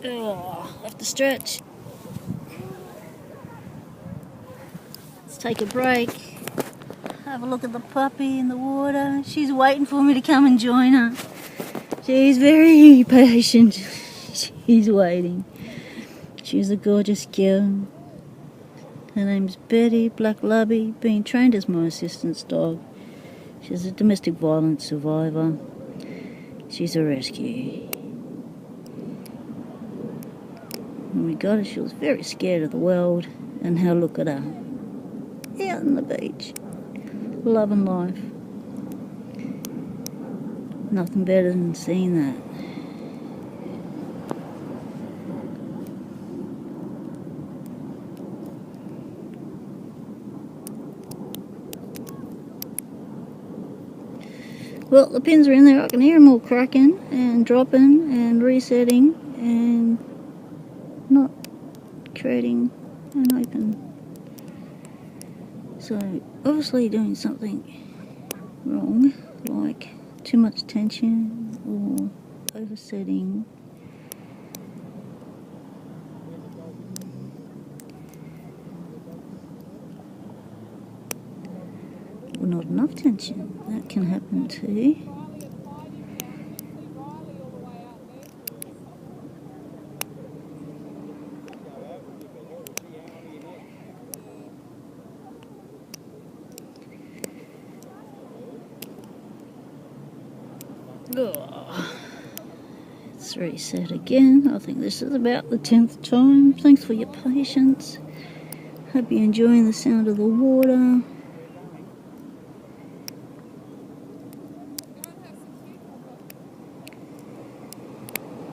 Oh, have to stretch. Let's take a break. Have a look at the puppy in the water. She's waiting for me to come and join her. She's very patient. She's waiting. She's a gorgeous girl. Her name's Betty, Black Lubby, being trained as my assistant's dog. She's a domestic violence survivor. She's a rescue. When we got her, she was very scared of the world, and now look at her. Out on the beach. Loving life. Nothing better than seeing that. Well, the pins are in there. I can hear them all cracking and dropping and resetting and not creating an open. So, obviously doing something wrong, like too much tension or oversetting. Or not enough tension. That can happen too. Oh, it's reset again. I think this is about the 10th time. Thanks for your patience. Hope you're enjoying the sound of the water.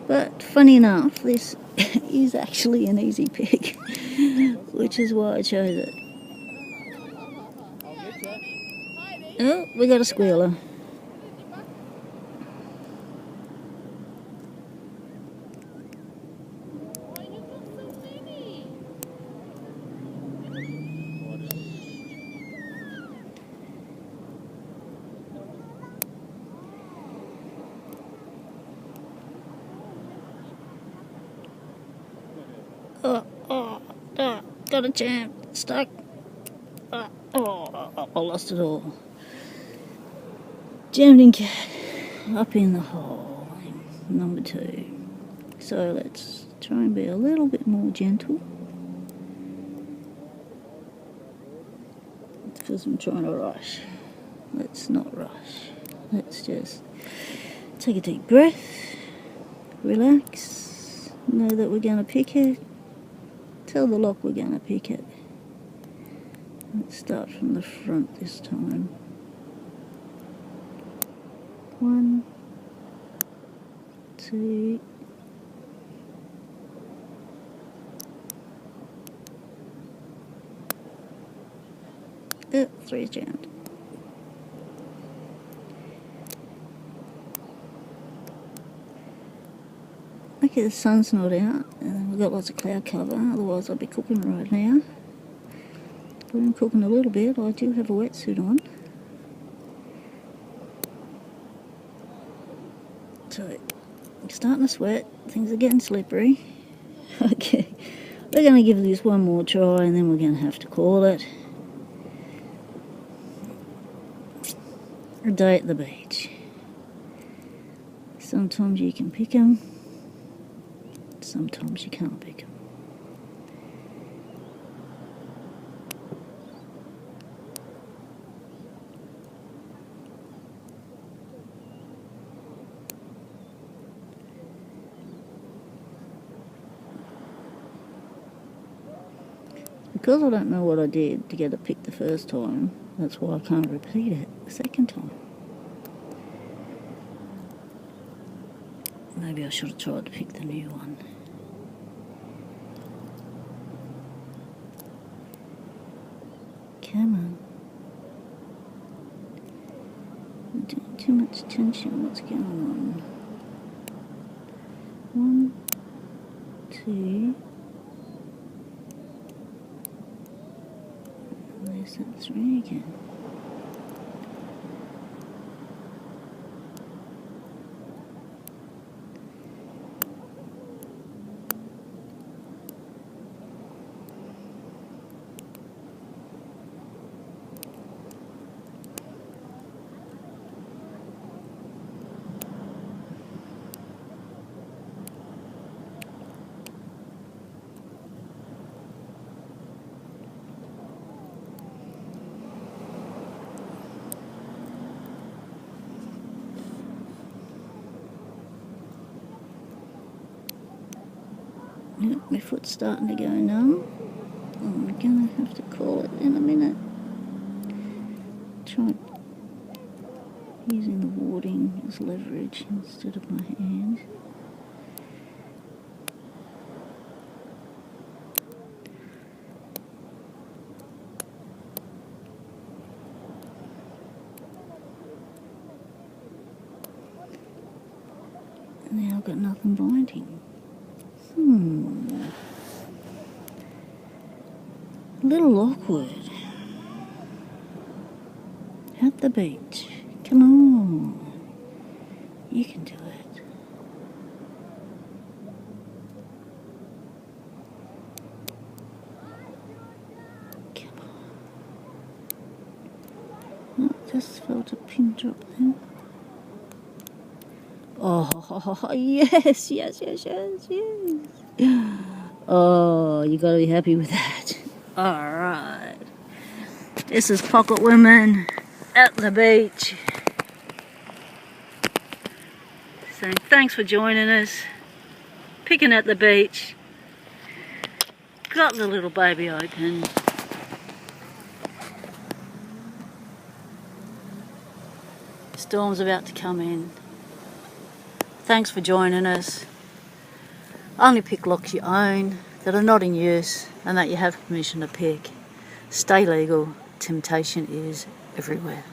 But funny enough, this is actually an easy pick, which is why I chose it. Oh, we got a squealer. Got a jam, stuck. I lost it all. Jammed in cat, up in the hole, number 2. So let's try and be a little bit more gentle. It's because I'm trying to rush. Let's not rush. Let's just take a deep breath, relax, know that we're going to pick it. Tell the lock we're going to pick it. Let's start from the front this time. 1, 2, 3 jammed. Okay, the sun's not out, and we've got lots of cloud cover, otherwise I'd be cooking right now. But I'm cooking a little bit. I do have a wetsuit on. So, I'm starting to sweat, things are getting slippery. Okay, we're going to give this one more try and then we're going to have to call it a day at the beach. Sometimes you can pick them. Sometimes you can't pick them. Because I don't know what I did to get it picked the first time, that's why I can't repeat it the second time. Maybe I should have tried to pick the new one. Come on. I'm doing too much tension. What's going on? 1, 2. And there's that 3 again. Yep, my foot's starting to go numb. I'm gonna have to call it in a minute. Try using the warding as leverage instead of my hand. Now I've got nothing binding. Little Lockwood at the beach. Come on, you can do it. Come on. Oh, just felt a pin drop then. Oh, yes, yes, yes, yes, yes. Oh, you gotta be happy with that. Alright. This is Pocket Women at the beach. So thanks for joining us. Picking at the beach. Got the little baby open. Storm's about to come in. Thanks for joining us. Only pick locks you own, that are not in use, and that you have permission to pick. Stay legal. Temptation is everywhere.